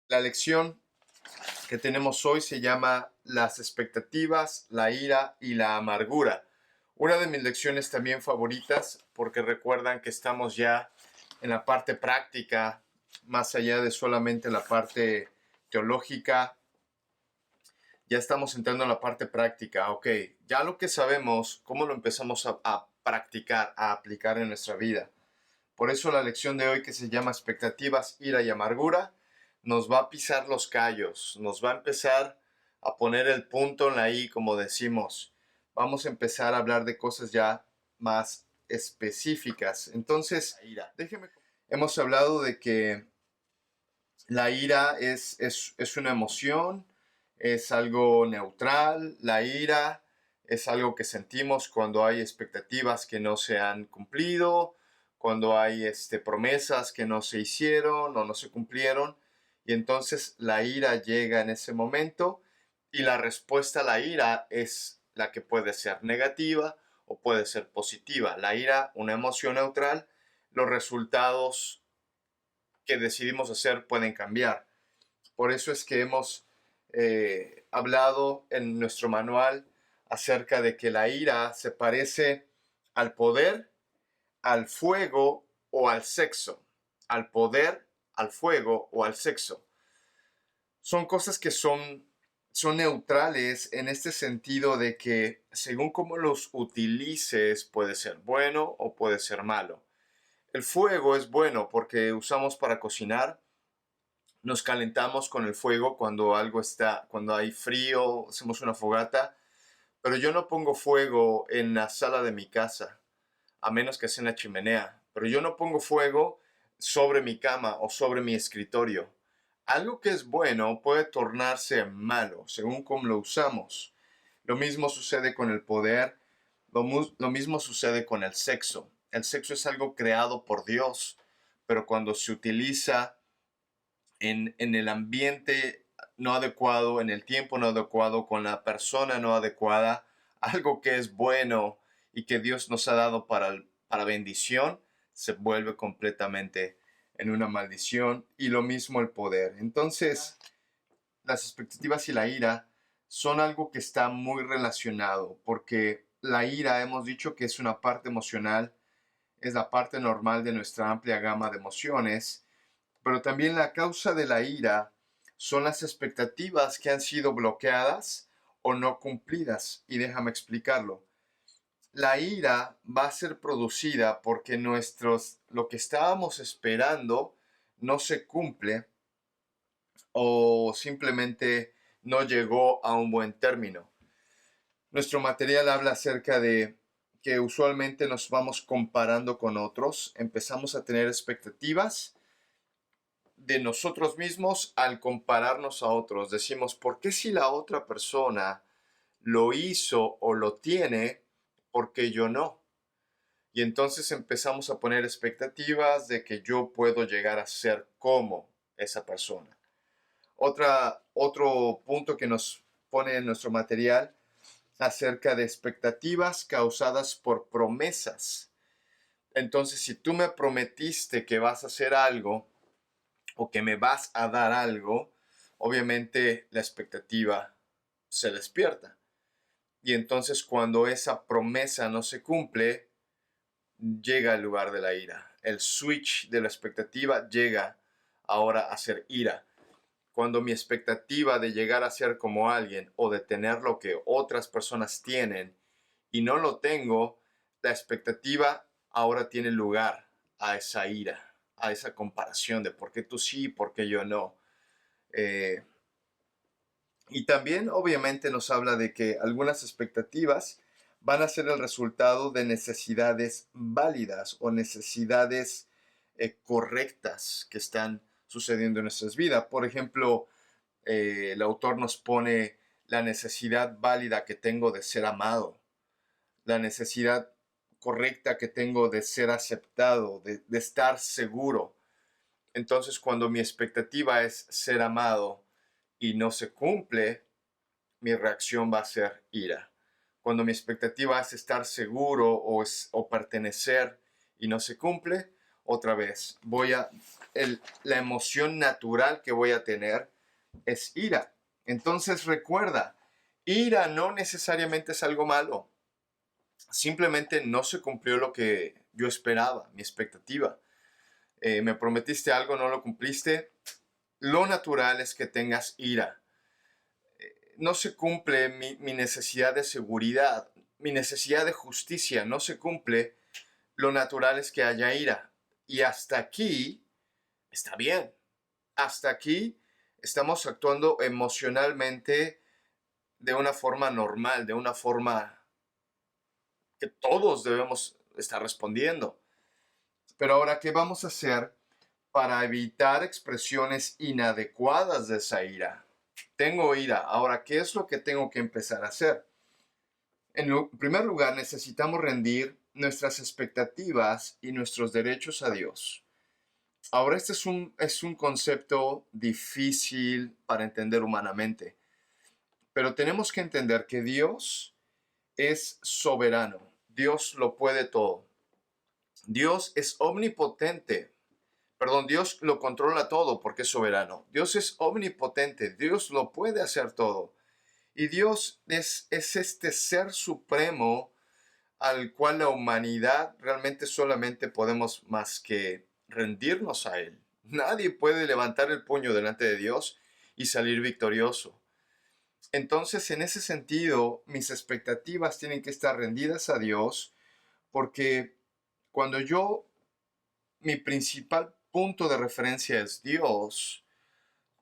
La lección que tenemos hoy se llama las expectativas, la ira y la amargura. Una de mis lecciones también favoritas porque recuerdan que estamos ya en la parte práctica, más allá de solamente la parte teológica, ya estamos entrando en la parte práctica. Ok, ya lo que sabemos, ¿cómo lo empezamos a practicar, a aplicar en nuestra vida? Por eso la lección de hoy, que se llama expectativas, ira y amargura, nos va a pisar los callos, nos va a empezar a poner el punto en la i, como decimos. Vamos a empezar a hablar de cosas ya más específicas. Entonces, hemos hablado de que la ira es una emoción, es algo neutral. La ira es algo que sentimos cuando hay expectativas que no se han cumplido, cuando hay promesas que no se hicieron o no se cumplieron. Y entonces la ira llega en ese momento y la respuesta a la ira es la que puede ser negativa o puede ser positiva. La ira, una emoción neutral, los resultados que decidimos hacer pueden cambiar. Por eso es que hemos hablado en nuestro manual acerca de que la ira se parece al poder, al fuego o al sexo. Al poder, al fuego o al sexo. Son cosas que son neutrales en este sentido de que según cómo los utilices puede ser bueno o puede ser malo. El fuego es bueno porque usamos para cocinar. Nos calentamos con el fuego cuando hay frío, hacemos una fogata, pero yo no pongo fuego en la sala de mi casa, a menos que sea una chimenea, pero yo no pongo fuego sobre mi cama o sobre mi escritorio. Algo que es bueno puede tornarse malo según cómo lo usamos. Lo mismo sucede con el poder, lo mismo sucede con el sexo. El sexo es algo creado por Dios, pero cuando se utiliza en el ambiente no adecuado, en el tiempo no adecuado, con la persona no adecuada, algo que es bueno y que Dios nos ha dado para bendición, se vuelve completamente en una maldición, y lo mismo el poder. Entonces, las expectativas y la ira son algo que está muy relacionado, porque la ira, hemos dicho que es una parte emocional, es la parte normal de nuestra amplia gama de emociones, pero también la causa de la ira son las expectativas que han sido bloqueadas o no cumplidas. Y déjame explicarlo. La ira va a ser producida porque lo que estábamos esperando no se cumple o simplemente no llegó a un buen término. Nuestro material habla acerca de que usualmente nos vamos comparando con otros, empezamos a tener expectativas de nosotros mismos al compararnos a otros. Decimos, ¿por qué si la otra persona lo hizo o lo tiene, por qué yo no? Y entonces empezamos a poner expectativas de que yo puedo llegar a ser como esa persona. Otro punto que nos pone en nuestro material acerca de expectativas causadas por promesas. Entonces, si tú me prometiste que vas a hacer algo o que me vas a dar algo, obviamente la expectativa se despierta. Y entonces cuando esa promesa no se cumple, llega el lugar de la ira. El switch de la expectativa llega ahora a ser ira. Cuando mi expectativa de llegar a ser como alguien o de tener lo que otras personas tienen y no lo tengo, la expectativa ahora tiene lugar a esa ira, a esa comparación de por qué tú sí, por qué yo no. Eh, y también obviamente nos habla de que algunas expectativas van a ser el resultado de necesidades válidas o necesidades correctas que están sucediendo en nuestras vidas. Por ejemplo, el autor nos pone la necesidad válida que tengo de ser amado, la necesidad correcta que tengo de ser aceptado, de estar seguro. Entonces, cuando mi expectativa es ser amado y no se cumple, mi reacción va a ser ira. Cuando mi expectativa es estar seguro o pertenecer y no se cumple, otra vez. La emoción natural que voy a tener es ira. Entonces recuerda, ira no necesariamente es algo malo. Simplemente no se cumplió lo que yo esperaba, mi expectativa. Me prometiste algo, no lo cumpliste. Lo natural es que tengas ira. No se cumple mi necesidad de seguridad, mi necesidad de justicia, no se cumple. Lo natural es que haya ira. Y hasta aquí está bien. Hasta aquí estamos actuando emocionalmente de una forma normal, de una forma que todos debemos estar respondiendo. Pero ahora, ¿qué vamos a hacer para evitar expresiones inadecuadas de esa ira? Tengo ira. Ahora, ¿qué es lo que tengo que empezar a hacer? En primer lugar, necesitamos rendir nuestras expectativas y nuestros derechos a Dios. Ahora, este es un concepto difícil para entender humanamente, pero tenemos que entender que Dios es soberano. Dios lo puede todo. Dios es omnipotente. Perdón, Dios lo controla todo porque es soberano. Dios es omnipotente. Dios lo puede hacer todo. Y Dios es este ser supremo al cual la humanidad realmente solamente podemos más que rendirnos a Él. Nadie puede levantar el puño delante de Dios y salir victorioso. Entonces, en ese sentido, mis expectativas tienen que estar rendidas a Dios, porque cuando mi principal punto de referencia es Dios,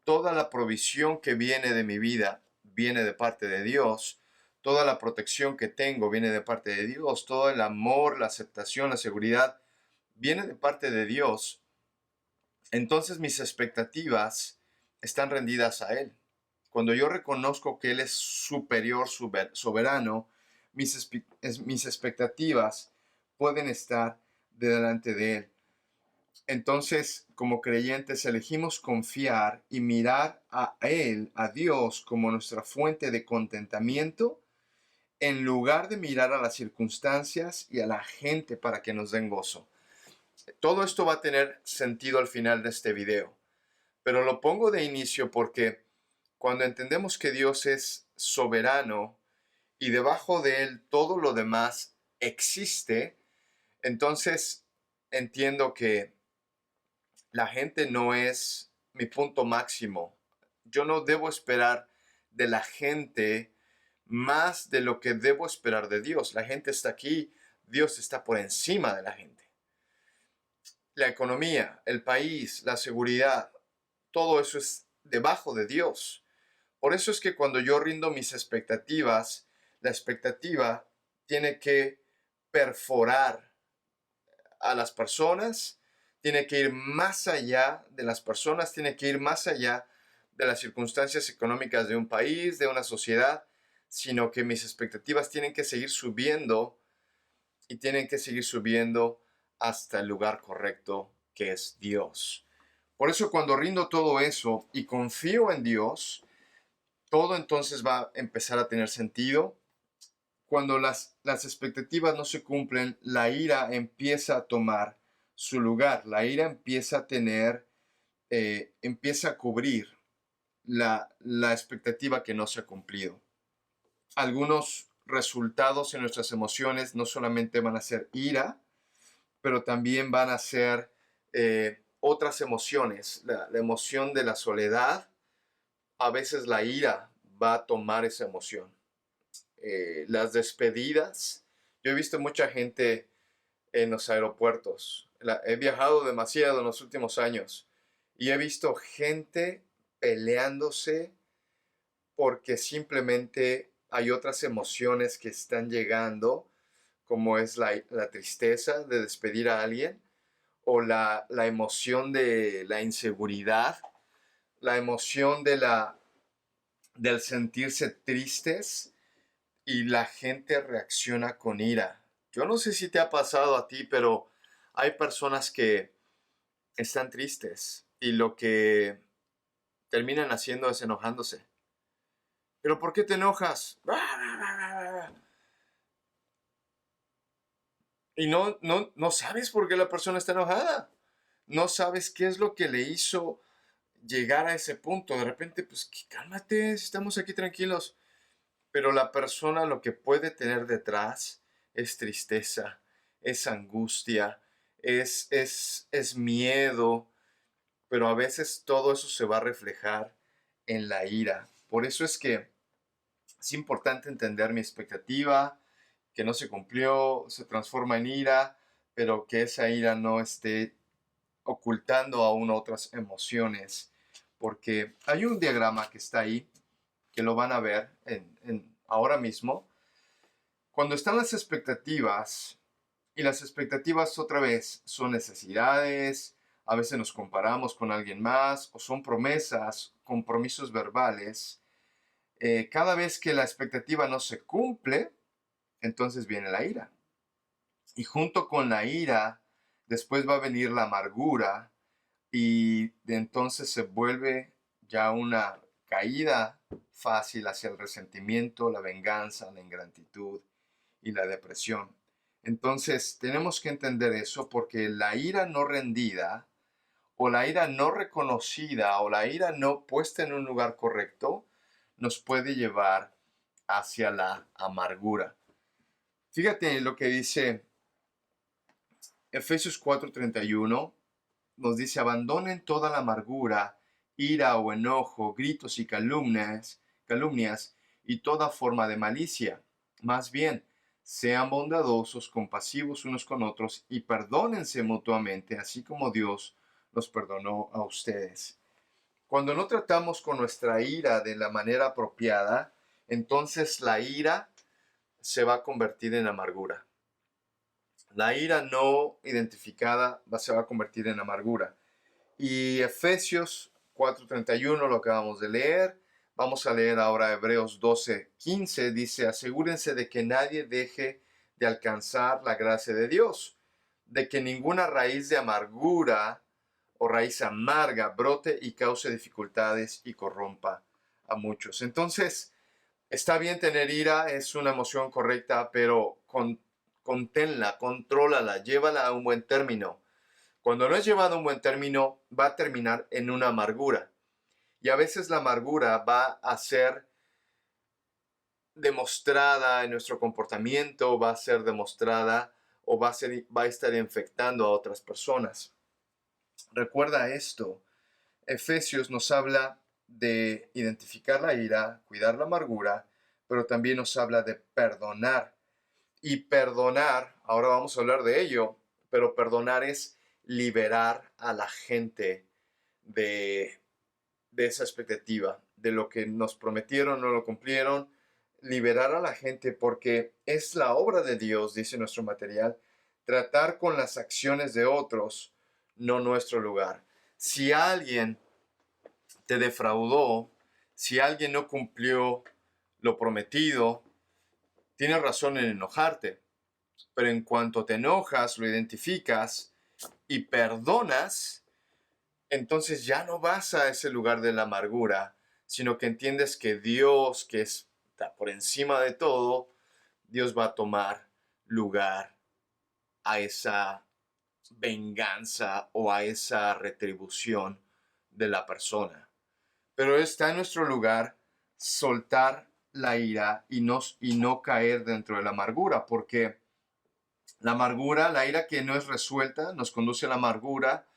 toda la provisión que viene de mi vida viene de parte de Dios, toda la protección que tengo viene de parte de Dios, todo el amor, la aceptación, la seguridad viene de parte de Dios. Entonces mis expectativas están rendidas a Él. Cuando yo reconozco que Él es superior, soberano, mis expectativas pueden estar delante de Él. Entonces, como creyentes, elegimos confiar y mirar a Él, a Dios, como nuestra fuente de contentamiento, en lugar de mirar a las circunstancias y a la gente para que nos den gozo. Todo esto va a tener sentido al final de este video, pero lo pongo de inicio porque cuando entendemos que Dios es soberano y debajo de Él todo lo demás existe, entonces entiendo que la gente no es mi punto máximo. Yo no debo esperar de la gente más de lo que debo esperar de Dios. La gente está aquí, Dios está por encima de la gente. La economía, el país, la seguridad, todo eso es debajo de Dios. Por eso es que cuando yo rindo mis expectativas, la expectativa tiene que perforar a las personas, tiene que ir más allá de las personas, tiene que ir más allá de las circunstancias económicas de un país, de una sociedad, sino que mis expectativas tienen que seguir subiendo y tienen que seguir subiendo hasta el lugar correcto, que es Dios. Por eso cuando rindo todo eso y confío en Dios, todo entonces va a empezar a tener sentido. Cuando las expectativas no se cumplen, la ira empieza a tomar su lugar. La ira empieza a empieza a cubrir la expectativa que no se ha cumplido. Algunos resultados en nuestras emociones no solamente van a ser ira, pero también van a ser otras emociones. La emoción de la soledad, a veces la ira va a tomar esa emoción. Las despedidas. Yo he visto mucha gente en los aeropuertos. He viajado demasiado en los últimos años y he visto gente peleándose porque simplemente hay otras emociones que están llegando, como es la tristeza de despedir a alguien, o la emoción de la inseguridad, la emoción del sentirse tristes, y la gente reacciona con ira. Yo no sé si te ha pasado a ti, pero hay personas que están tristes y lo que terminan haciendo es enojándose. ¿Pero por qué te enojas? Y no sabes por qué la persona está enojada. no sabes qué es lo que le hizo llegar a ese punto. De repente, pues cálmate, estamos aquí tranquilos. Pero la persona lo que puede tener detrás es tristeza, es angustia, es miedo, pero a veces todo eso se va a reflejar en la ira. Por eso es que es importante entender mi expectativa, que no se cumplió, se transforma en ira, pero que esa ira no esté ocultando aún otras emociones, porque hay un diagrama que está ahí, que lo van a ver ahora mismo. Cuando están las expectativas, y las expectativas otra vez son necesidades, a veces nos comparamos con alguien más, o son promesas, compromisos verbales, cada vez que la expectativa no se cumple, entonces viene la ira. Y junto con la ira, después va a venir la amargura y de entonces se vuelve ya una caída fácil hacia el resentimiento, la venganza, la ingratitud y la depresión. Entonces tenemos que entender eso porque la ira no rendida o la ira no reconocida o la ira no puesta en un lugar correcto nos puede llevar hacia la amargura. Fíjate lo que dice Efesios 4:31, nos dice: abandonen toda la amargura, ira o enojo, gritos y calumnias y toda forma de malicia. Más bien, sean bondadosos, compasivos unos con otros y perdónense mutuamente, así como Dios los perdonó a ustedes. Cuando no tratamos con nuestra ira de la manera apropiada, entonces la ira se va a convertir en amargura. La ira no identificada se va a convertir en amargura. Y Efesios 4:31 lo acabamos de leer. Vamos a leer ahora Hebreos 12:15. Dice: asegúrense de que nadie deje de alcanzar la gracia de Dios, de que ninguna raíz de amargura o raíz amarga brote y cause dificultades y corrompa a muchos. Entonces, está bien tener ira, es una emoción correcta, pero conténla, contrólala, llévala a un buen término. Cuando no es llevado a un buen término, va a terminar en una amargura. Y a veces la amargura va a ser demostrada en nuestro comportamiento, va a ser demostrada o va a estar infectando a otras personas. Recuerda esto. Efesios nos habla de identificar la ira, cuidar la amargura, pero también nos habla de perdonar. Y perdonar, ahora vamos a hablar de ello, pero perdonar es liberar a la gente de, de esa expectativa, de lo que nos prometieron, no lo cumplieron, liberar a la gente porque es la obra de Dios, dice nuestro material, tratar con las acciones de otros, no nuestro lugar. Si alguien te defraudó, si alguien no cumplió lo prometido, tienes razón en enojarte, pero en cuanto te enojas, lo identificas y perdonas, entonces ya no vas a ese lugar de la amargura, sino que entiendes que Dios, que está por encima de todo, Dios va a tomar lugar a esa venganza o a esa retribución de la persona. Pero está en nuestro lugar soltar la ira y no caer dentro de la amargura, porque la amargura, la ira que no es resuelta, nos conduce a la amargura,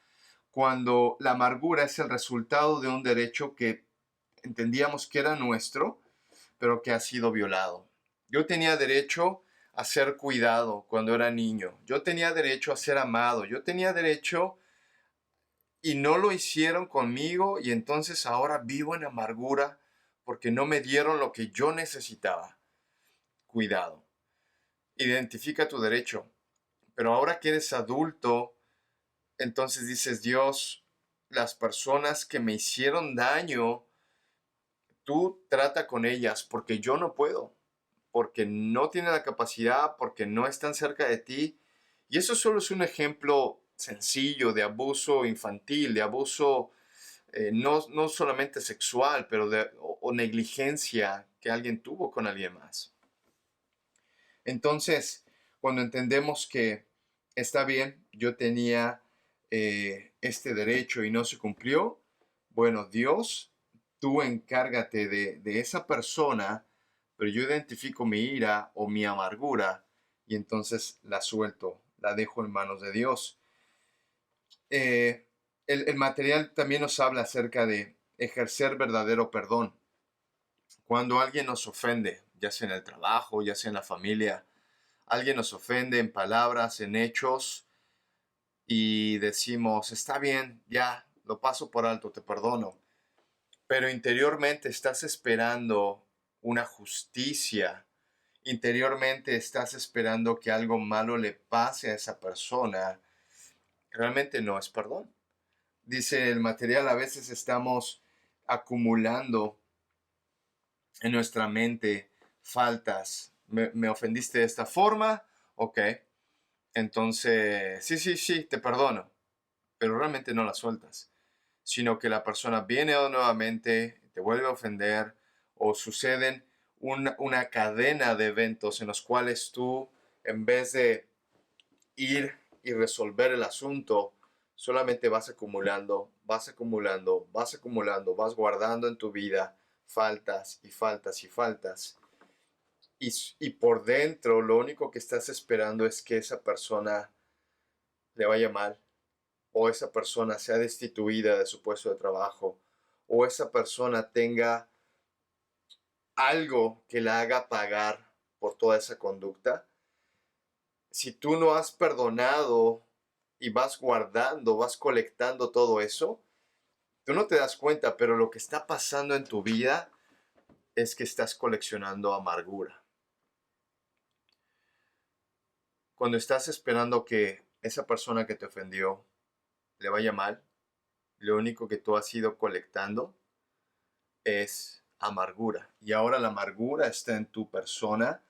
cuando la amargura es el resultado de un derecho que entendíamos que era nuestro, pero que ha sido violado. Yo tenía derecho a ser cuidado cuando era niño. Yo tenía derecho a ser amado. Yo tenía derecho y no lo hicieron conmigo y entonces ahora vivo en amargura porque no me dieron lo que yo necesitaba. Cuidado. Identifica tu derecho. Pero ahora que eres adulto, entonces dices: Dios, las personas que me hicieron daño, tú trata con ellas porque yo no puedo, porque no tienen la capacidad, porque no están cerca de ti. Y eso solo es un ejemplo sencillo de abuso infantil, de abuso no solamente sexual, pero o negligencia que alguien tuvo con alguien más. Entonces, cuando entendemos que está bien, yo tenía este derecho y no se cumplió, bueno, Dios, tú encárgate de esa persona, pero yo identifico mi ira o mi amargura y entonces la suelto, la dejo en manos de Dios. Eh, el material también nos habla acerca de ejercer verdadero perdón. Cuando alguien nos ofende, ya sea en el trabajo, ya sea en la familia, alguien nos ofende en palabras, en hechos, y decimos, está bien, ya, lo paso por alto, te perdono. Pero interiormente estás esperando una justicia. Interiormente estás esperando que algo malo le pase a esa persona. Realmente no es perdón. Dice el material, a veces estamos acumulando en nuestra mente faltas. Me ofendiste de esta forma, ok. Entonces, sí, te perdono, pero realmente no la sueltas, sino que la persona viene nuevamente, te vuelve a ofender o suceden una cadena de eventos en los cuales tú, en vez de ir y resolver el asunto, solamente vas acumulando, vas acumulando, vas acumulando, vas guardando en tu vida faltas y faltas y faltas. Y por dentro lo único que estás esperando es que esa persona le vaya mal, o esa persona sea destituida de su puesto de trabajo, o esa persona tenga algo que la haga pagar por toda esa conducta. Si tú no has perdonado y vas guardando, vas colectando todo eso, tú no te das cuenta, pero lo que está pasando en tu vida es que estás coleccionando amargura. Cuando estás esperando que esa persona que te ofendió le vaya mal, lo único que tú has ido colectando es amargura. Y ahora la amargura está en tu persona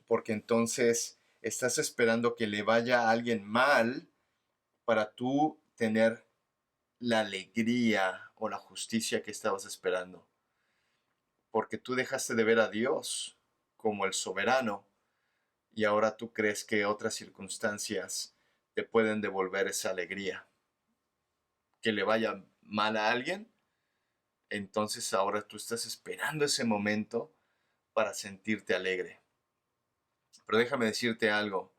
porque entonces estás esperando que le vaya a alguien mal para tú tener la alegría o la justicia que estabas esperando. Porque tú dejaste de ver a Dios como el soberano y ahora tú crees que otras circunstancias te pueden devolver esa alegría. Que le vaya mal a alguien, entonces ahora tú estás esperando ese momento para sentirte alegre. Pero déjame decirte algo,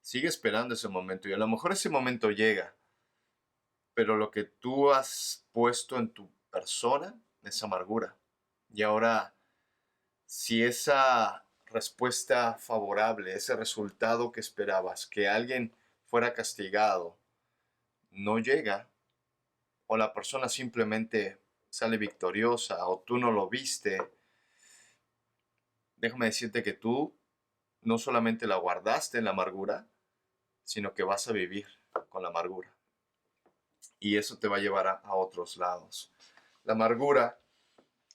sigue esperando ese momento y a lo mejor ese momento llega, pero lo que tú has puesto en tu persona es amargura. Y ahora, si esa respuesta favorable, ese resultado que esperabas, que alguien fuera castigado, no llega, o la persona simplemente sale victoriosa, o tú no lo viste, déjame decirte que tú no solamente la guardaste en la amargura, sino que vas a vivir con la amargura. Y eso te va a llevar a otros lados. La amargura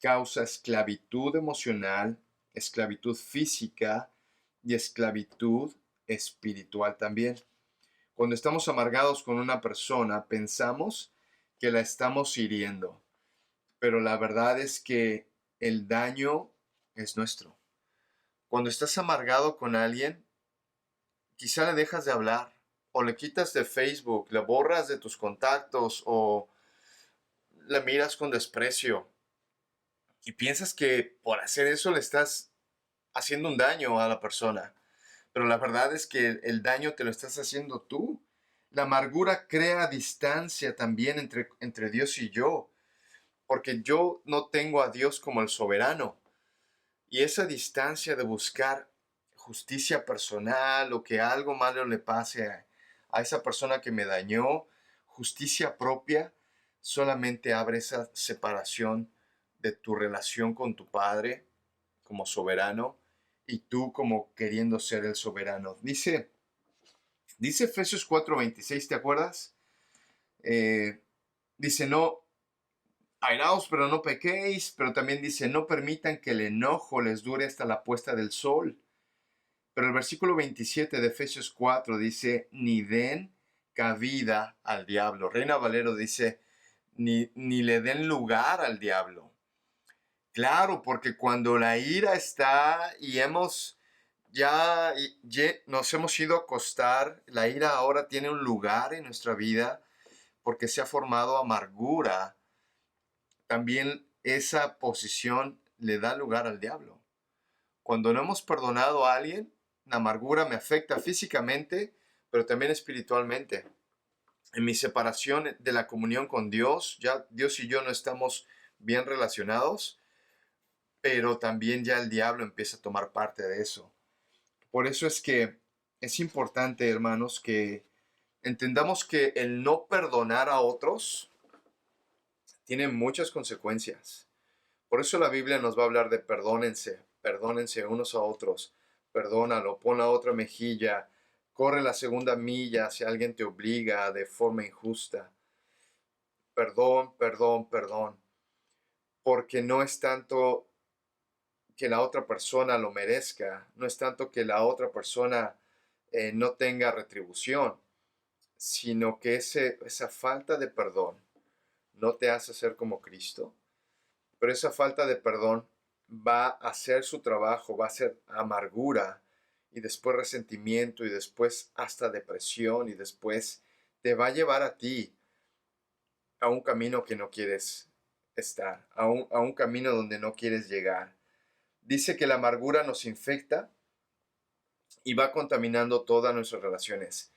causa esclavitud emocional, esclavitud física y esclavitud espiritual también. Cuando estamos amargados con una persona, pensamos que la estamos hiriendo, pero la verdad es que el daño es nuestro. Cuando estás amargado con alguien, quizá le dejas de hablar o le quitas de Facebook, le borras de tus contactos o le miras con desprecio y piensas que por hacer eso le estás haciendo un daño a la persona. Pero la verdad es que el daño te lo estás haciendo tú. La amargura crea distancia también entre Dios y yo, porque yo no tengo a Dios como el soberano. Y esa distancia de buscar justicia personal o que algo malo le pase a esa persona que me dañó, justicia propia, solamente abre esa separación de tu relación con tu Padre como soberano y tú como queriendo ser el soberano. Dice Efesios 4:26, ¿te acuerdas? Eh, dice, no, airaos, pero no pequéis, pero también dice, no permitan que el enojo les dure hasta la puesta del sol. Pero el versículo 27 de Efesios 4 dice, ni den cabida al diablo. Reina Valero dice, ni le den lugar al diablo. Claro, porque cuando la ira está y nos hemos ido a acostar, la ira ahora tiene un lugar en nuestra vida, porque se ha formado amargura, también esa posición le da lugar al diablo. Cuando no hemos perdonado a alguien, la amargura me afecta físicamente, pero también espiritualmente. En mi separación de la comunión con Dios, ya Dios y yo no estamos bien relacionados, pero también ya el diablo empieza a tomar parte de eso. Por eso es que es importante, hermanos, que entendamos que el no perdonar a otros tiene muchas consecuencias. Por eso la Biblia nos va a hablar de perdónense, perdónense unos a otros, perdónalo, pon la otra mejilla, corre la segunda milla si alguien te obliga de forma injusta. Perdón, perdón, perdón. Porque no es tanto que la otra persona lo merezca, no es tanto que la otra persona no tenga retribución, sino que esa falta de perdón no te hace ser como Cristo, pero esa falta de perdón va a hacer su trabajo, va a ser amargura y después resentimiento y después hasta depresión y después te va a llevar a ti a un camino que no quieres estar, a un camino donde no quieres llegar. Dice que la amargura nos infecta y va contaminando todas nuestras relaciones.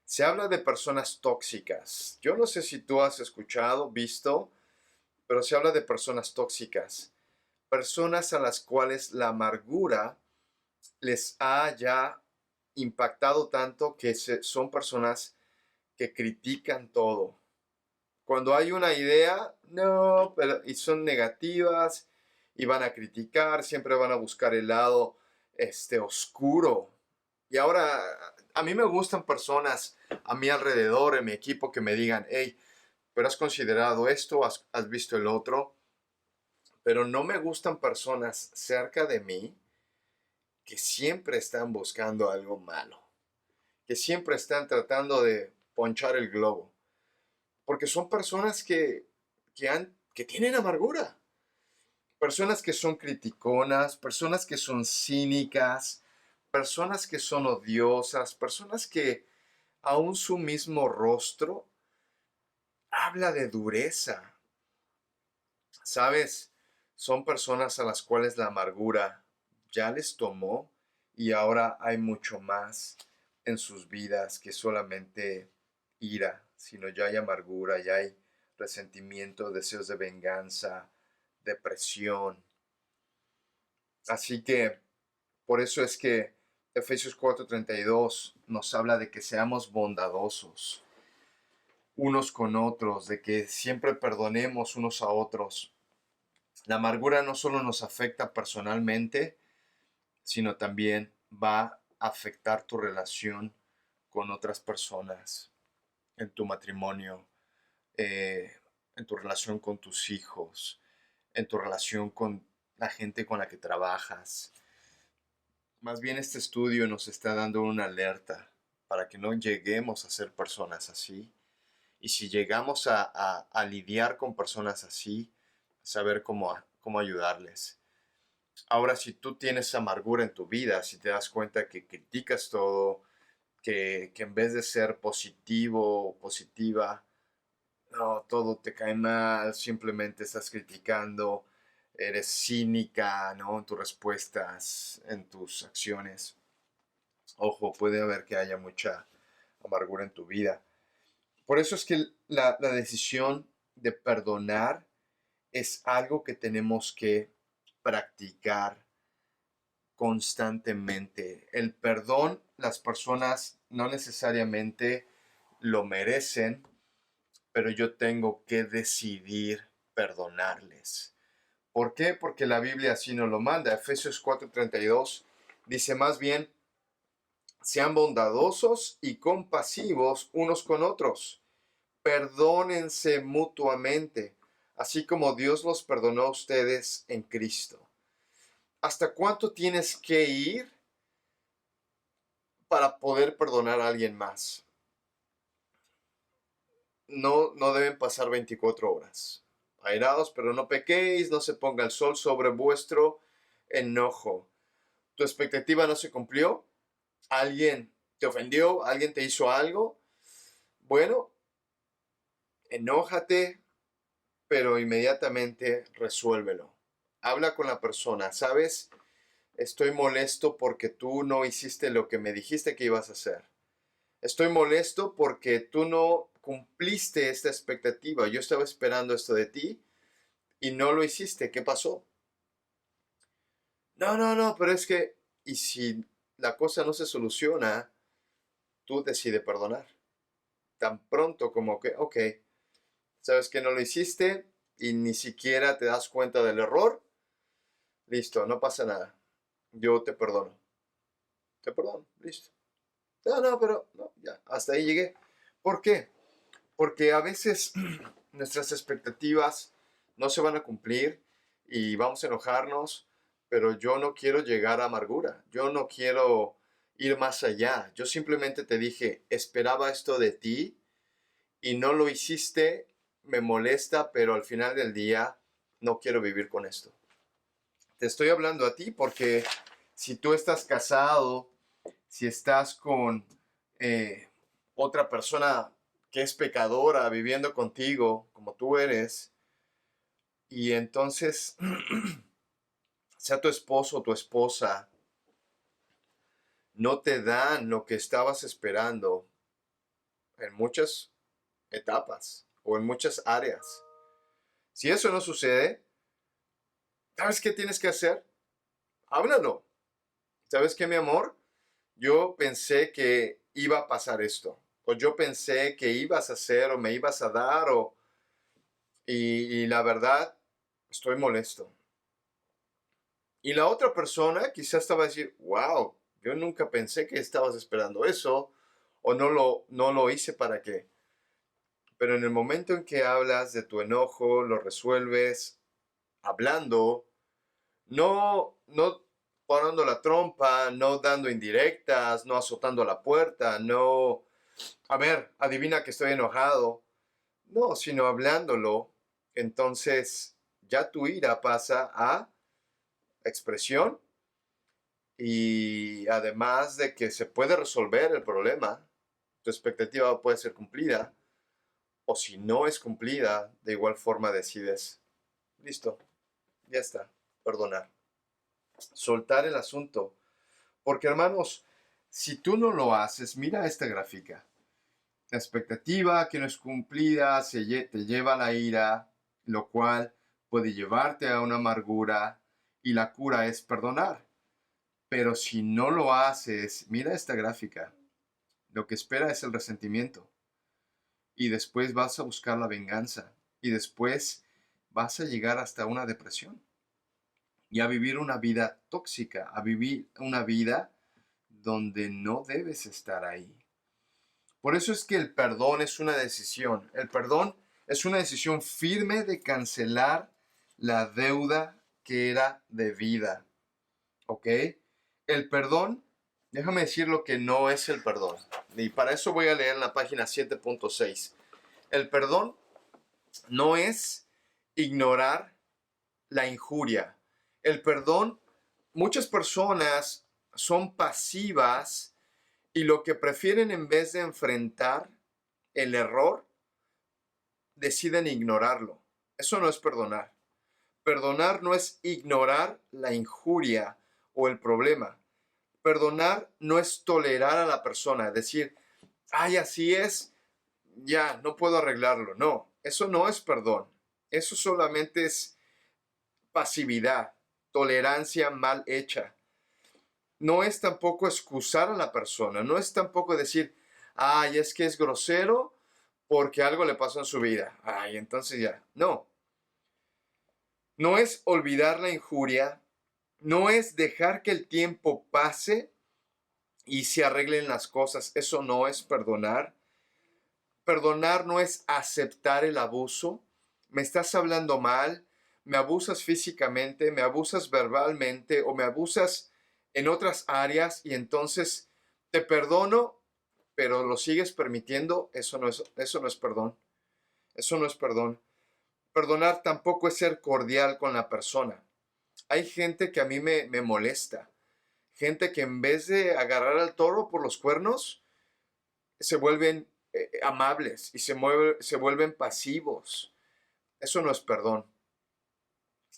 Se habla de personas tóxicas. Yo no sé si tú has escuchado, visto, pero se habla de personas tóxicas. Personas a las cuales la amargura les ha ya impactado tanto que son personas que critican todo. Cuando hay una idea, no, pero, y son negativas y van a criticar, siempre van a buscar el lado oscuro. Y ahora, a mí me gustan personas a mi alrededor, en mi equipo, que me digan, hey, pero has considerado esto, has visto el otro, pero no me gustan personas cerca de mí que siempre están buscando algo malo, que siempre están tratando de ponchar el globo, porque son personas que tienen amargura, personas que son criticonas, personas que son cínicas, personas que son odiosas, personas que aún su mismo rostro habla de dureza. ¿Sabes? Son personas a las cuales la amargura ya les tomó y ahora hay mucho más en sus vidas que solamente ira, sino ya hay amargura, ya hay resentimiento, deseos de venganza, depresión. Así que por eso es que Efesios 4:32 nos habla de que seamos bondadosos unos con otros, de que siempre perdonemos unos a otros. La amargura no solo nos afecta personalmente, sino también va a afectar tu relación con otras personas, en tu matrimonio, en tu relación con tus hijos, en tu relación con la gente con la que trabajas. Más bien este estudio nos está dando una alerta para que no lleguemos a ser personas así. Y si llegamos a lidiar con personas así, saber cómo ayudarles. Ahora, si tú tienes amargura en tu vida, si te das cuenta que criticas todo, que en vez de ser positivo o positiva, no, todo te cae mal, simplemente estás criticando, eres cínica, ¿no? En tus respuestas, en tus acciones. Ojo, puede haber que haya mucha amargura en tu vida. Por eso es que la decisión de perdonar es algo que tenemos que practicar constantemente. El perdón, las personas no necesariamente lo merecen, pero yo tengo que decidir perdonarles. ¿Por qué? Porque la Biblia así nos lo manda. Efesios 4:32 dice más bien, sean bondadosos y compasivos unos con otros. Perdónense mutuamente, así como Dios los perdonó a ustedes en Cristo. ¿Hasta cuánto tienes que ir para poder perdonar a alguien más? No deben pasar 24 horas. Airaos, pero no pequéis, no se ponga el sol sobre vuestro enojo. ¿Tu expectativa no se cumplió? ¿Alguien te ofendió? ¿Alguien te hizo algo? Bueno, Enójate, pero inmediatamente resuélvelo. Habla con la persona, ¿sabes? Estoy molesto porque tú no hiciste lo que me dijiste que ibas a hacer. Estoy molesto porque tú no cumpliste esta expectativa. Yo estaba esperando esto de ti y no lo hiciste. ¿Qué pasó? No, no, no, pero es que, y si la cosa no se soluciona, tú decides perdonar. Tan pronto como que, ok, sabes que no lo hiciste y ni siquiera te das cuenta del error, listo, no pasa nada. Yo te perdono. Te perdono, listo. No, no, pero no, ya, hasta ahí llegué. ¿Por qué? Porque a veces nuestras expectativas no se van a cumplir y vamos a enojarnos, pero yo no quiero llegar a amargura. Yo no quiero ir más allá. Yo simplemente te dije, esperaba esto de ti y no lo hiciste, me molesta, pero al final del día no quiero vivir con esto. Te estoy hablando a ti porque si tú estás casado, si estás con otra persona que es pecadora viviendo contigo como tú eres, y entonces sea tu esposo o tu esposa, no te dan lo que estabas esperando en muchas etapas o en muchas áreas. Si eso no sucede, ¿sabes qué tienes que hacer? Háblalo. ¿Sabes qué, mi amor? Yo pensé que iba a pasar esto. O yo pensé que ibas a hacer o me ibas a dar y la verdad, estoy molesto. Y la otra persona quizás estaba a decir, wow, yo nunca pensé que estabas esperando eso o no lo hice para qué. Pero en el momento en que hablas de tu enojo, lo resuelves hablando, no parando la trompa, no dando indirectas, no azotando la puerta, no, a ver, adivina que estoy enojado. No, sino hablándolo, entonces ya tu ira pasa a expresión y además de que se puede resolver el problema, tu expectativa puede ser cumplida o si no es cumplida, de igual forma decides, listo, ya está, perdonar, soltar el asunto. Porque hermanos, si tú no lo haces, mira esta gráfica. La expectativa que no es cumplida te lleva a la ira, lo cual puede llevarte a una amargura y la cura es perdonar. Pero si no lo haces, mira esta gráfica. Lo que espera es el resentimiento. Y después vas a buscar la venganza. Y después vas a llegar hasta una depresión. Y a vivir una vida tóxica. A vivir una vida donde no debes estar ahí. Por eso es que el perdón es una decisión. El perdón es una decisión firme de cancelar la deuda que era debida. ¿Ok? El perdón, déjame decir lo que no es el perdón. Y para eso voy a leer en la página 7.6. El perdón no es ignorar la injuria. El perdón, muchas personas son pasivas y lo que prefieren en vez de enfrentar el error, deciden ignorarlo. Eso no es perdonar. Perdonar no es ignorar la injuria o el problema. Perdonar no es tolerar a la persona, decir, ay, así es, ya, no puedo arreglarlo. No, eso no es perdón. Eso solamente es pasividad, tolerancia mal hecha. No es tampoco excusar a la persona, no es tampoco decir, ay, es que es grosero porque algo le pasó en su vida. Ay, entonces ya, no. No es olvidar la injuria, no es dejar que el tiempo pase y se arreglen las cosas. Eso no es perdonar. Perdonar no es aceptar el abuso. Me estás hablando mal, me abusas físicamente, me abusas verbalmente o me abusas en otras áreas y entonces te perdono, pero lo sigues permitiendo. Eso no es perdón. Eso no es perdón. Perdonar tampoco es ser cordial con la persona. Hay gente que a mí me molesta. Gente que en vez de agarrar al toro por los cuernos, se vuelven amables y se vuelven pasivos. Eso no es perdón.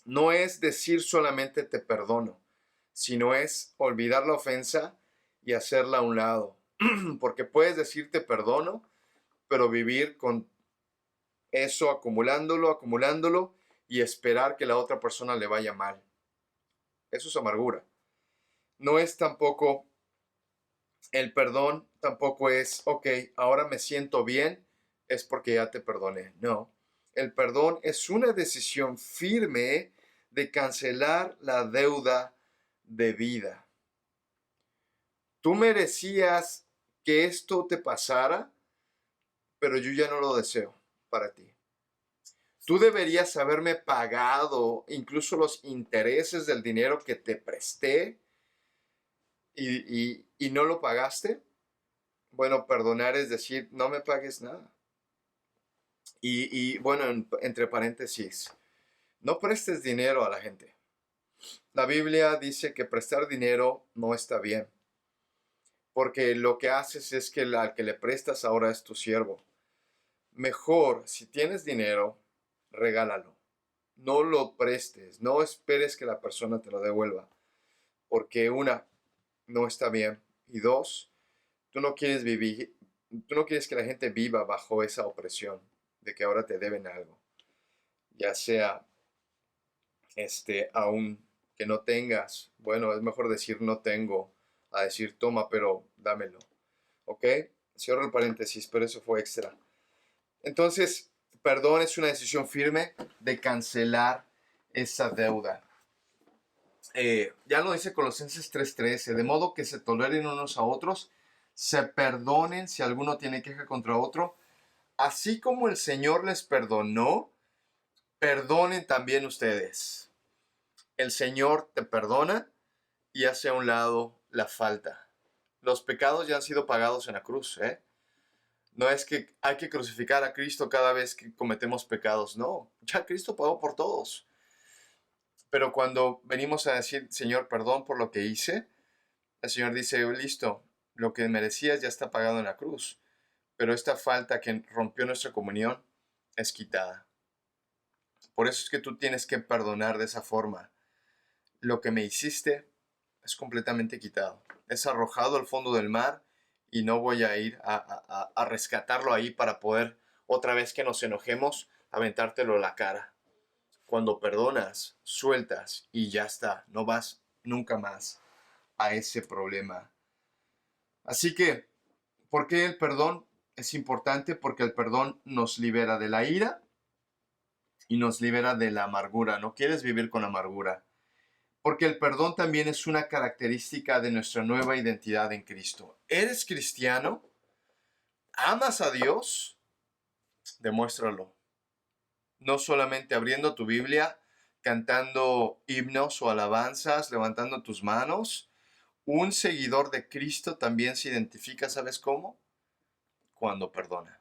No es decir solamente te perdono, sino es olvidar la ofensa y hacerla a un lado. Porque puedes decir te perdono, pero vivir con eso acumulándolo y esperar que la otra persona le vaya mal. Eso es amargura. No es tampoco el perdón, tampoco es, ok, ahora me siento bien, es porque ya te perdoné. No, el perdón es una decisión firme de cancelar la deuda de vida. Tú merecías que esto te pasara, pero yo ya no lo deseo para ti. Tú deberías haberme pagado incluso los intereses del dinero que te presté y no lo pagaste. Bueno, perdonar es decir, no me pagues nada. Y bueno, entre paréntesis, no prestes dinero a la gente. La Biblia dice que prestar dinero no está bien, porque lo que haces es que al que le prestas ahora es tu siervo. Mejor, si tienes dinero, regálalo. No lo prestes, no esperes que la persona te lo devuelva, porque una, no está bien, y dos, tú no quieres que la gente viva bajo esa opresión de que ahora te deben algo, ya sea aún que no tengas, bueno, es mejor decir no tengo a decir toma, pero dámelo, ¿ok? Cierro el paréntesis, pero eso fue extra. Entonces, perdón es una decisión firme de cancelar esa deuda. Ya lo dice Colosenses 3:13, de modo que se toleren unos a otros, se perdonen si alguno tiene queja contra otro, así como el Señor les perdonó, perdonen también ustedes. El Señor te perdona y hace a un lado la falta. Los pecados ya han sido pagados en la cruz, ¿eh? No es que hay que crucificar a Cristo cada vez que cometemos pecados, no, ya Cristo pagó por todos. Pero cuando venimos a decir, Señor, perdón por lo que hice, el Señor dice, listo, lo que merecías ya está pagado en la cruz, pero esta falta que rompió nuestra comunión es quitada. Por eso es que tú tienes que perdonar de esa forma. Lo que me hiciste es completamente quitado. Es arrojado al fondo del mar y no voy a ir a rescatarlo ahí para poder, otra vez que nos enojemos, aventártelo a la cara. Cuando perdonas, sueltas y ya está. No vas nunca más a ese problema. Así que, ¿por qué el perdón es importante? Porque el perdón nos libera de la ira y nos libera de la amargura. No quieres vivir con amargura. Porque el perdón también es una característica de nuestra nueva identidad en Cristo. ¿Eres cristiano? ¿Amas a Dios? Demuéstralo. No solamente abriendo tu Biblia, cantando himnos o alabanzas, levantando tus manos. Un seguidor de Cristo también se identifica, ¿sabes cómo? Cuando perdona.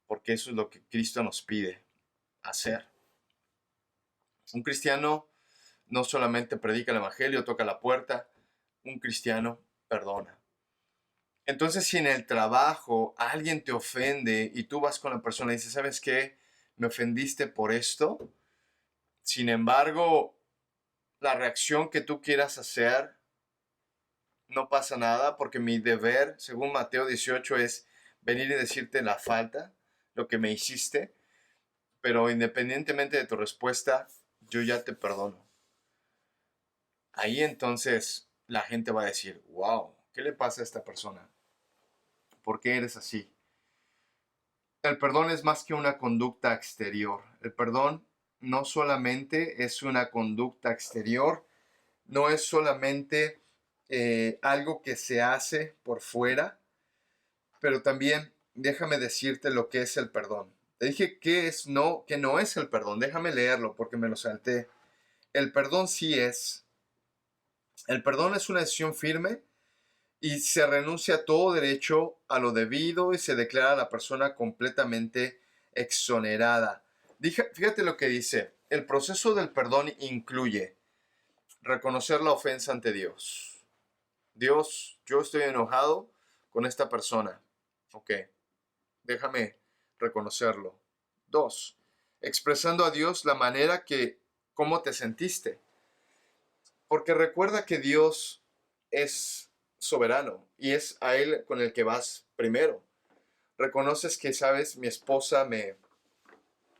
Porque eso es lo que Cristo nos pide hacer. Un cristiano no solamente predica el evangelio, toca la puerta, un cristiano perdona. Entonces, si en el trabajo alguien te ofende y tú vas con la persona y dices, ¿sabes qué? Me ofendiste por esto. Sin embargo, la reacción que tú quieras hacer, no pasa nada, porque mi deber, según Mateo 18, es venir y decirte la falta, lo que me hiciste, pero independientemente de tu respuesta, yo ya te perdono. Ahí entonces la gente va a decir, wow, ¿qué le pasa a esta persona? ¿Por qué eres así? El perdón es más que una conducta exterior. El perdón no solamente es una conducta exterior, no es solamente algo que se hace por fuera, pero también déjame decirte lo que es el perdón. Te dije que no es el perdón. Déjame leerlo porque me lo salté. El perdón sí es. El perdón es una decisión firme y se renuncia a todo derecho a lo debido y se declara a la persona completamente exonerada. Fíjate lo que dice. El proceso del perdón incluye reconocer la ofensa ante Dios. Dios, yo estoy enojado con esta persona. Ok. Déjame reconocerlo. 2. Expresando a Dios la manera cómo te sentiste. Porque recuerda que Dios es soberano y es a Él con el que vas primero. Reconoces que, sabes, mi esposa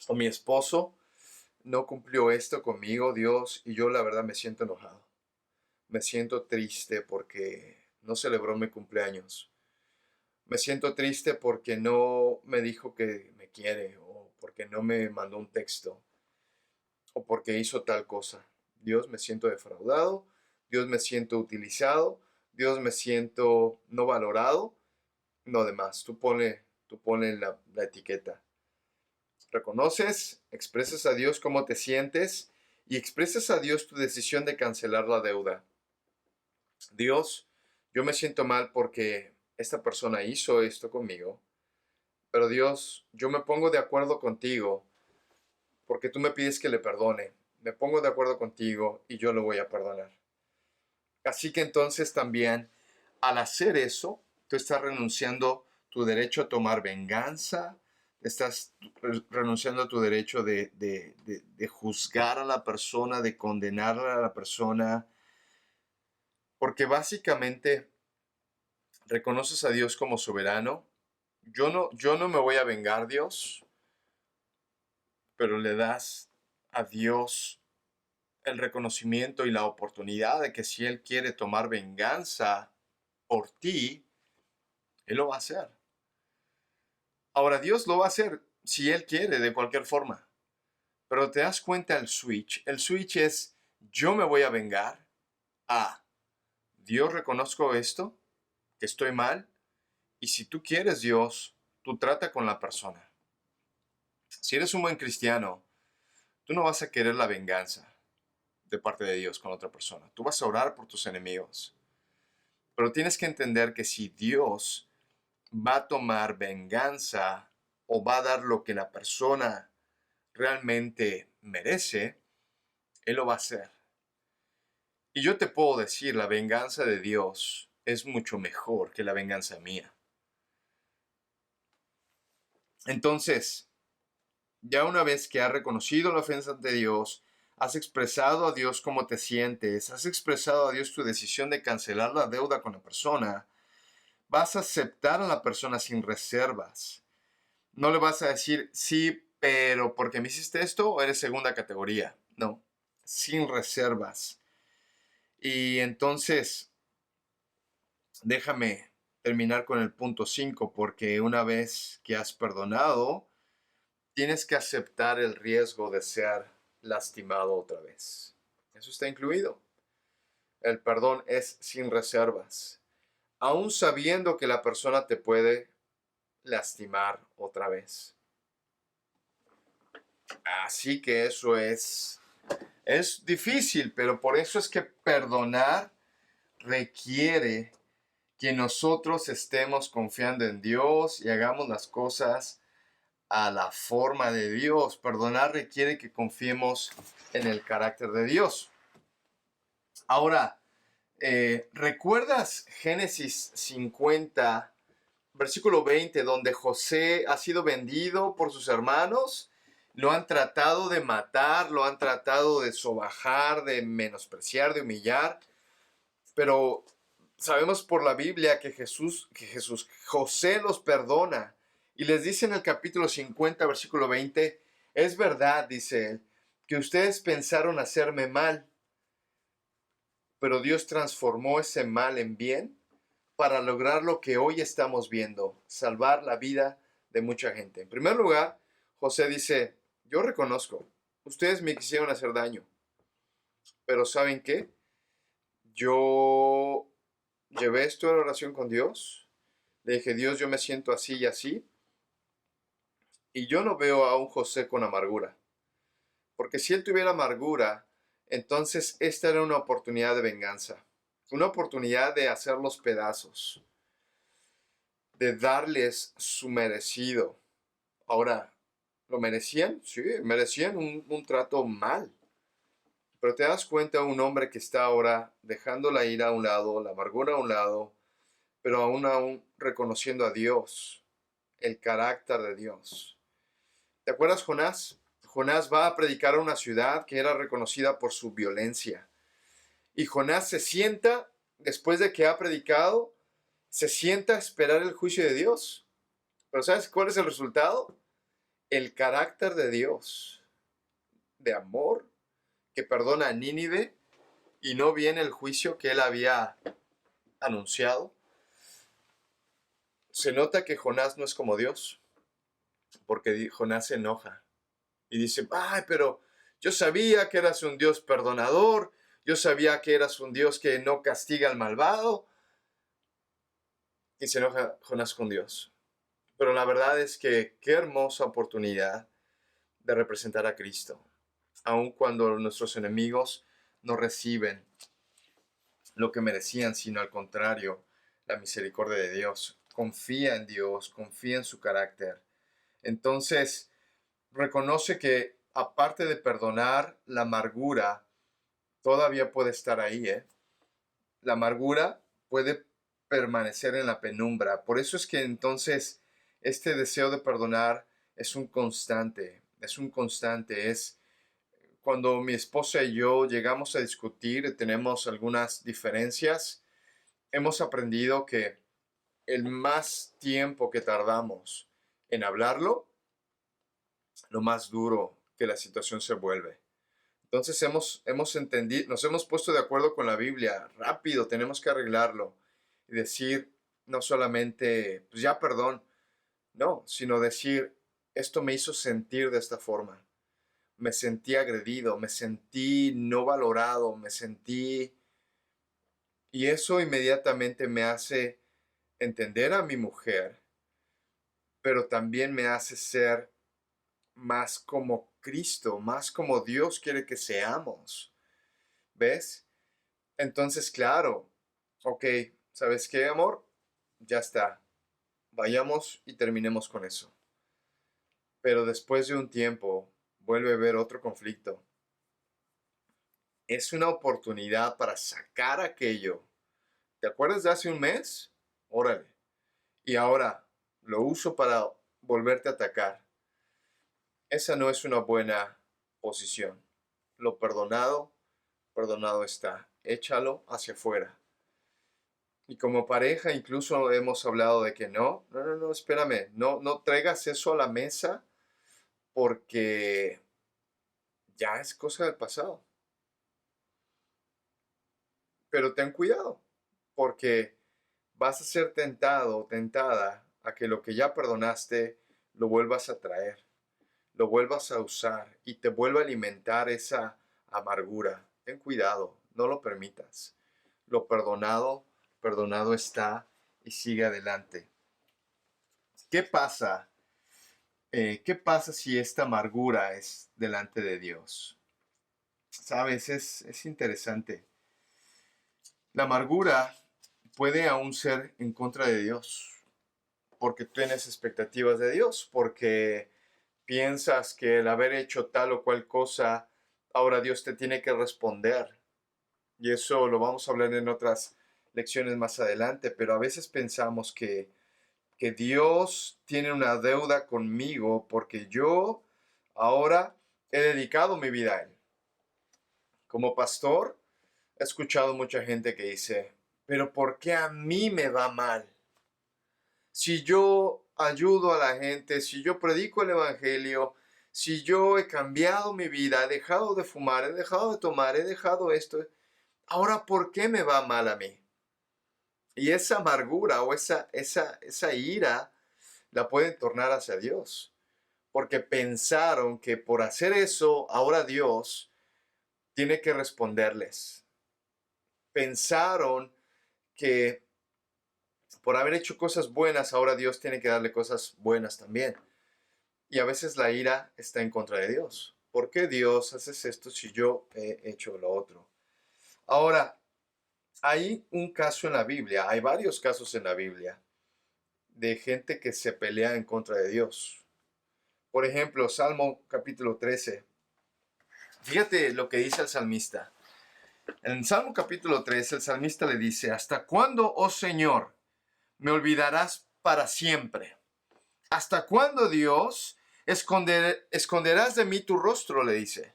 o mi esposo no cumplió esto conmigo, Dios, y yo la verdad me siento enojado. Me siento triste porque no celebró mi cumpleaños. Me siento triste porque no me dijo que me quiere o porque no me mandó un texto o porque hizo tal cosa. Dios, me siento defraudado. Dios, me siento utilizado. Dios, me siento no valorado. No demás. Tú pone la etiqueta. Reconoces, expresas a Dios cómo te sientes y expresas a Dios tu decisión de cancelar la deuda. Dios, yo me siento mal porque esta persona hizo esto conmigo, pero Dios, yo me pongo de acuerdo contigo porque tú me pides que le perdone. Me pongo de acuerdo contigo y yo lo voy a perdonar. Así que entonces también, al hacer eso, tú estás renunciando tu derecho a tomar venganza, estás renunciando a tu derecho de juzgar a la persona, de condenar a la persona, porque básicamente reconoces a Dios como soberano. Yo no me voy a vengar, Dios, pero le das a Dios el reconocimiento y la oportunidad de que si Él quiere tomar venganza por ti, Él lo va a hacer. Ahora, Dios lo va a hacer si Él quiere, de cualquier forma. Pero te das cuenta el switch. El switch es, yo me voy a vengar. Dios, reconozco esto, que estoy mal. Y si tú quieres, Dios, tú trata con la persona. Si eres un buen cristiano, tú no vas a querer la venganza de parte de Dios con otra persona. Tú vas a orar por tus enemigos. Pero tienes que entender que si Dios va a tomar venganza o va a dar lo que la persona realmente merece, Él lo va a hacer. Y yo te puedo decir, la venganza de Dios es mucho mejor que la venganza mía. Entonces, ya una vez que has reconocido la ofensa de Dios, has expresado a Dios cómo te sientes, has expresado a Dios tu decisión de cancelar la deuda con la persona, vas a aceptar a la persona sin reservas. No le vas a decir, sí, pero porque me hiciste esto o eres segunda categoría. No, sin reservas. Y entonces, déjame terminar con el punto 5, porque una vez que has perdonado, tienes que aceptar el riesgo de ser lastimado otra vez. Eso está incluido. El perdón es sin reservas, aún sabiendo que la persona te puede lastimar otra vez. Así que eso es difícil, pero por eso es que perdonar requiere que nosotros estemos confiando en Dios y hagamos las cosas a la forma de Dios. Perdonar requiere que confiemos en el carácter de Dios. Ahora, ¿recuerdas Génesis 50, versículo 20, donde José ha sido vendido por sus hermanos? Lo han tratado de matar, lo han tratado de sobajar, de menospreciar, de humillar, pero sabemos por la Biblia que José los perdona y les dice en el capítulo 50, versículo 20, es verdad, dice él, que ustedes pensaron hacerme mal, pero Dios transformó ese mal en bien para lograr lo que hoy estamos viendo, salvar la vida de mucha gente. En primer lugar, José dice, yo reconozco, ustedes me quisieron hacer daño, pero ¿saben qué? Yo llevé esto en oración con Dios, le dije, Dios, yo me siento así y así, y yo no veo a un José con amargura, porque si él tuviera amargura, entonces esta era una oportunidad de venganza, una oportunidad de hacerlos pedazos, de darles su merecido. Ahora, ¿lo merecían? Sí, merecían un trato mal. Pero te das cuenta, un hombre que está ahora dejando la ira a un lado, la amargura a un lado, pero aún reconociendo a Dios el carácter de Dios. ¿Te acuerdas Jonás? Jonás va a predicar a una ciudad que era reconocida por su violencia. Y Jonás se sienta, después de que ha predicado, se sienta a esperar el juicio de Dios. Pero ¿sabes cuál es el resultado? El carácter de Dios, de amor, que perdona a Nínive y no viene el juicio que él había anunciado. Se nota que Jonás no es como Dios, porque Jonás se enoja y dice, ay, pero yo sabía que eras un Dios perdonador, yo sabía que eras un Dios que no castiga al malvado. Y se enoja Jonás con Dios. Pero la verdad es que qué hermosa oportunidad de representar a Cristo, aun cuando nuestros enemigos no reciben lo que merecían, sino al contrario, la misericordia de Dios. Confía en Dios, confía en su carácter. Entonces, reconoce que aparte de perdonar, la amargura todavía puede estar ahí, ¿eh? La amargura puede permanecer en la penumbra. Por eso es que entonces este deseo de perdonar es un constante, es cuando mi esposa y yo llegamos a discutir, tenemos algunas diferencias, hemos aprendido que el más tiempo que tardamos en hablarlo, lo más duro que la situación se vuelve. Entonces hemos entendido, nos hemos puesto de acuerdo con la Biblia, rápido, tenemos que arreglarlo y decir no solamente, pues ya perdón, no, sino decir, esto me hizo sentir de esta forma. Me sentí agredido, me sentí no valorado, me sentí... Y eso inmediatamente me hace entender a mi mujer, pero también me hace ser más como Cristo, más como Dios quiere que seamos. ¿Ves? Entonces, claro, ok, ¿sabes qué, amor? Ya está. Vayamos y terminemos con eso. Pero después de un tiempo, vuelve a haber otro conflicto. Es una oportunidad para sacar aquello. ¿Te acuerdas de hace un mes? Órale. Y ahora lo uso para volverte a atacar. Esa no es una buena posición. Lo perdonado, perdonado está. Échalo hacia afuera. Y como pareja incluso hemos hablado de que no, espérame, no traigas eso a la mesa porque ya es cosa del pasado. Pero ten cuidado, porque vas a ser tentado o tentada a que lo que ya perdonaste lo vuelvas a traer, lo vuelvas a usar y te vuelva a alimentar esa amargura. Ten cuidado, no lo permitas. Lo perdonado, perdonado está y sigue adelante. ¿Qué pasa? ¿Qué pasa si esta amargura es delante de Dios? Sabes, es interesante. La amargura puede aún ser en contra de Dios, porque tienes expectativas de Dios, porque piensas que el haber hecho tal o cual cosa, ahora Dios te tiene que responder. Y eso lo vamos a hablar en otras lecciones más adelante, pero a veces pensamos que Dios tiene una deuda conmigo porque yo ahora he dedicado mi vida a Él. Como pastor, he escuchado mucha gente que dice, pero ¿por qué a mí me va mal? Si yo ayudo a la gente, si yo predico el Evangelio, si yo he cambiado mi vida, he dejado de fumar, he dejado de tomar, he dejado esto, ahora ¿por qué me va mal a mí? Y esa amargura o esa ira la pueden tornar hacia Dios, porque pensaron que por hacer eso, ahora Dios tiene que responderles. Pensaron que por haber hecho cosas buenas, ahora Dios tiene que darle cosas buenas también. Y a veces la ira está en contra de Dios. ¿Por qué Dios haces esto si yo he hecho lo otro? Ahora, hay un caso en la Biblia, hay varios casos en la Biblia de gente que se pelea en contra de Dios. Por ejemplo, Salmo capítulo 13. Fíjate lo que dice el salmista. En Salmo capítulo 13, el salmista le dice, ¿hasta cuándo, oh Señor, me olvidarás para siempre? ¿Hasta cuándo, Dios, esconderás de mí tu rostro? Le dice.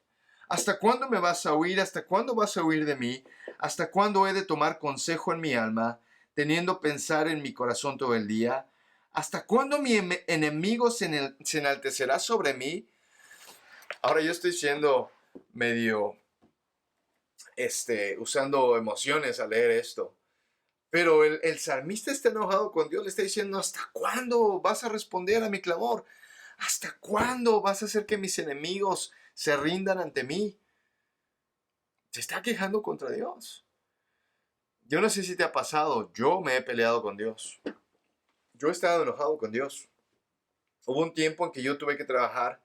¿Hasta cuándo me vas a huir? ¿Hasta cuándo vas a huir de mí? ¿Hasta cuándo he de tomar consejo en mi alma, teniendo pensar en mi corazón todo el día? ¿Hasta cuándo mi enemigo se enaltecerá sobre mí? Ahora yo estoy siendo medio, usando emociones al leer esto. Pero el salmista está enojado con Dios, le está diciendo, ¿hasta cuándo vas a responder a mi clamor? ¿Hasta cuándo vas a hacer que mis enemigos se rindan ante mí? Se está quejando contra Dios. Yo no sé si te ha pasado, yo me he peleado con Dios. Yo he estado enojado con Dios. Hubo un tiempo en que yo tuve que trabajar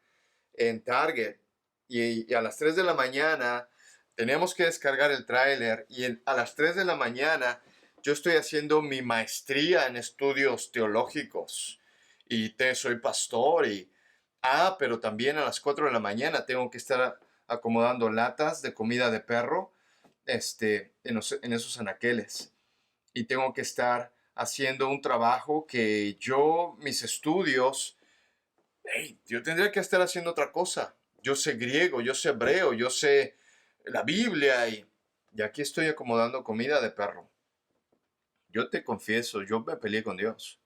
en Target y a las 3 de la mañana teníamos que descargar el tráiler y a las 3 de la mañana yo estoy haciendo mi maestría en estudios teológicos y soy pastor pero también a las 4 de la mañana tengo que estar acomodando latas de comida de perro en esos anaqueles y tengo que estar haciendo un trabajo que mis estudios, yo tendría que estar haciendo otra cosa. Yo sé griego, yo sé hebreo, yo sé la Biblia y aquí estoy acomodando comida de perro. Yo te confieso, yo me peleé con Dios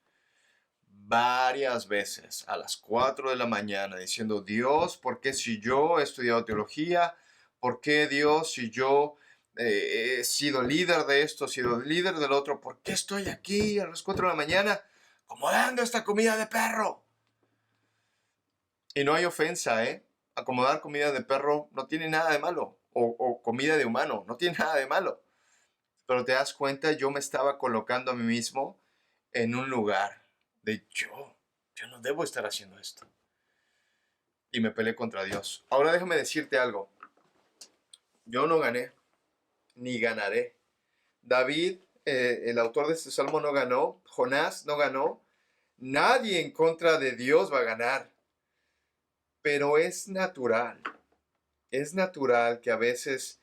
varias veces a las 4 de la mañana diciendo, Dios, ¿por qué si yo he estudiado teología? ¿Por qué Dios si yo he sido líder de esto, he sido líder del otro? ¿Por qué estoy aquí a las 4 de la mañana acomodando esta comida de perro? Y no hay ofensa, ¿eh? Acomodar comida de perro no tiene nada de malo. O comida de humano, no tiene nada de malo. Pero te das cuenta, yo me estaba colocando a mí mismo en un lugar de yo no debo estar haciendo esto. Y me peleé contra Dios. Ahora déjame decirte algo. Yo no gané, ni ganaré. David, el autor de este salmo, no ganó. Jonás no ganó. Nadie en contra de Dios va a ganar. Pero es natural. Es natural que a veces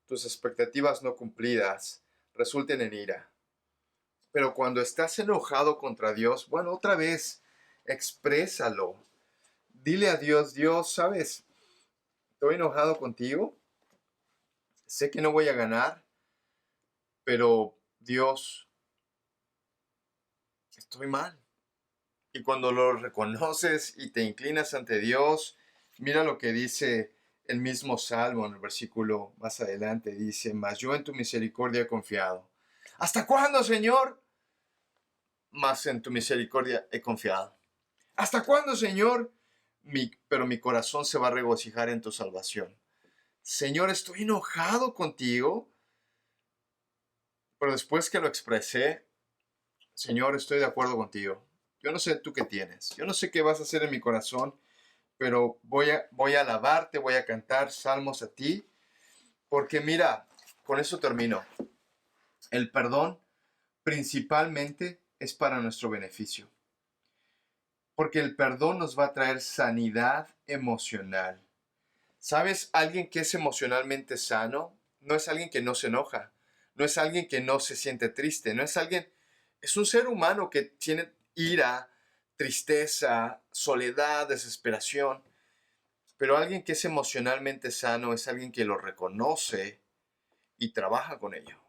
tus expectativas no cumplidas resulten en ira. Pero cuando estás enojado contra Dios, bueno, otra vez, exprésalo. Dile a Dios, Dios, ¿sabes? Estoy enojado contigo. Sé que no voy a ganar, pero Dios, estoy mal. Y cuando lo reconoces y te inclinas ante Dios, mira lo que dice el mismo Salmo en el versículo más adelante. Dice, mas yo en tu misericordia he confiado. ¿Hasta cuándo, Señor? Mas en tu misericordia he confiado. ¿Hasta cuándo, Señor? Pero mi corazón se va a regocijar en tu salvación. Señor, estoy enojado contigo. Pero después que lo expresé, Señor, estoy de acuerdo contigo. Yo no sé tú qué tienes. Yo no sé qué vas a hacer en mi corazón, pero voy a alabarte, voy a cantar salmos a ti. Porque mira, con eso termino. El perdón principalmente es para nuestro beneficio. Porque el perdón nos va a traer sanidad emocional. ¿Sabes? Alguien que es emocionalmente sano no es alguien que no se enoja, no es alguien que no se siente triste, es un ser humano que tiene ira, tristeza, soledad, desesperación, pero alguien que es emocionalmente sano es alguien que lo reconoce y trabaja con ello.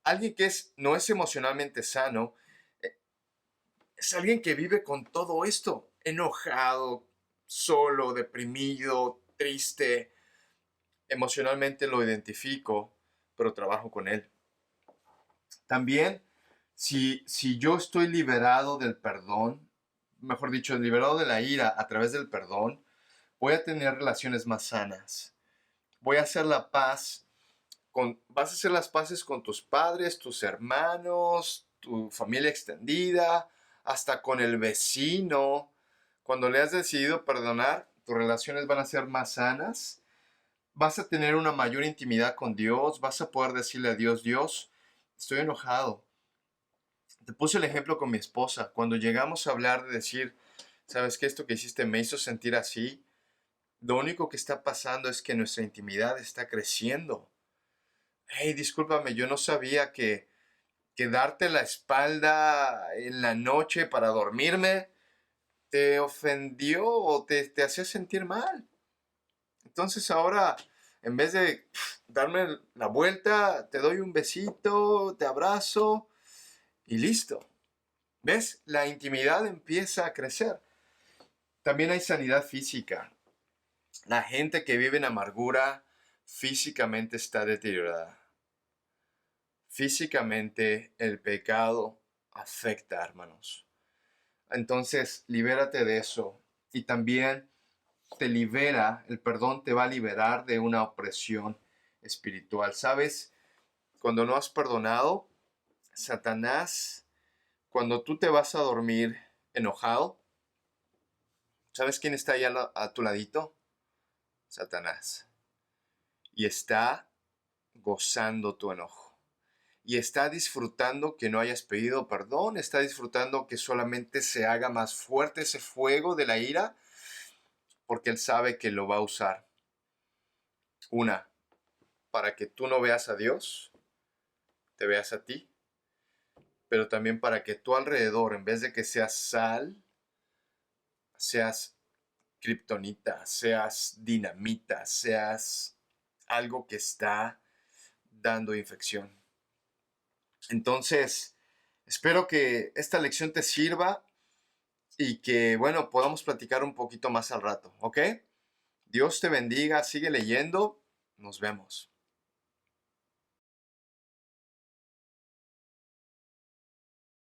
Alguien que no es emocionalmente sano es alguien que vive con todo esto, enojado, solo, deprimido, triste. Emocionalmente lo identifico, pero trabajo con él. También, si yo estoy liberado del perdón, mejor dicho, liberado de la ira a través del perdón, voy a tener relaciones más sanas. Voy a hacer la paz vas a hacer las paces con tus padres, tus hermanos, tu familia extendida, hasta con el vecino. Cuando le has decidido perdonar, tus relaciones van a ser más sanas. Vas a tener una mayor intimidad con Dios. Vas a poder decirle a Dios, Dios, estoy enojado. Te puse el ejemplo con mi esposa. Cuando llegamos a hablar de decir, ¿sabes qué? Esto que hiciste me hizo sentir así. Lo único que está pasando es que nuestra intimidad está creciendo. Hey, discúlpame, yo no sabía que darte la espalda en la noche para dormirme te ofendió o te hacía sentir mal. Entonces ahora, en vez de darme la vuelta, te doy un besito, te abrazo y listo. ¿Ves? La intimidad empieza a crecer. También hay sanidad física. La gente que vive en amargura físicamente está deteriorada. Físicamente el pecado afecta, hermanos. Entonces, libérate de eso. Y también te libera, el perdón te va a liberar de una opresión espiritual. ¿Sabes? Cuando no has perdonado, Satanás, cuando tú te vas a dormir enojado, ¿sabes quién está ahí a tu ladito? Satanás. Y está gozando tu enojo. Y está disfrutando que no hayas pedido perdón, está disfrutando que solamente se haga más fuerte ese fuego de la ira, porque él sabe que lo va a usar. Una, para que tú no veas a Dios, te veas a ti, pero también para que tú alrededor, en vez de que seas sal, seas kriptonita, seas dinamita, seas algo que está dando infección. Entonces, espero que esta lección te sirva y que, bueno, podamos platicar un poquito más al rato, ¿ok? Dios te bendiga, sigue leyendo, nos vemos.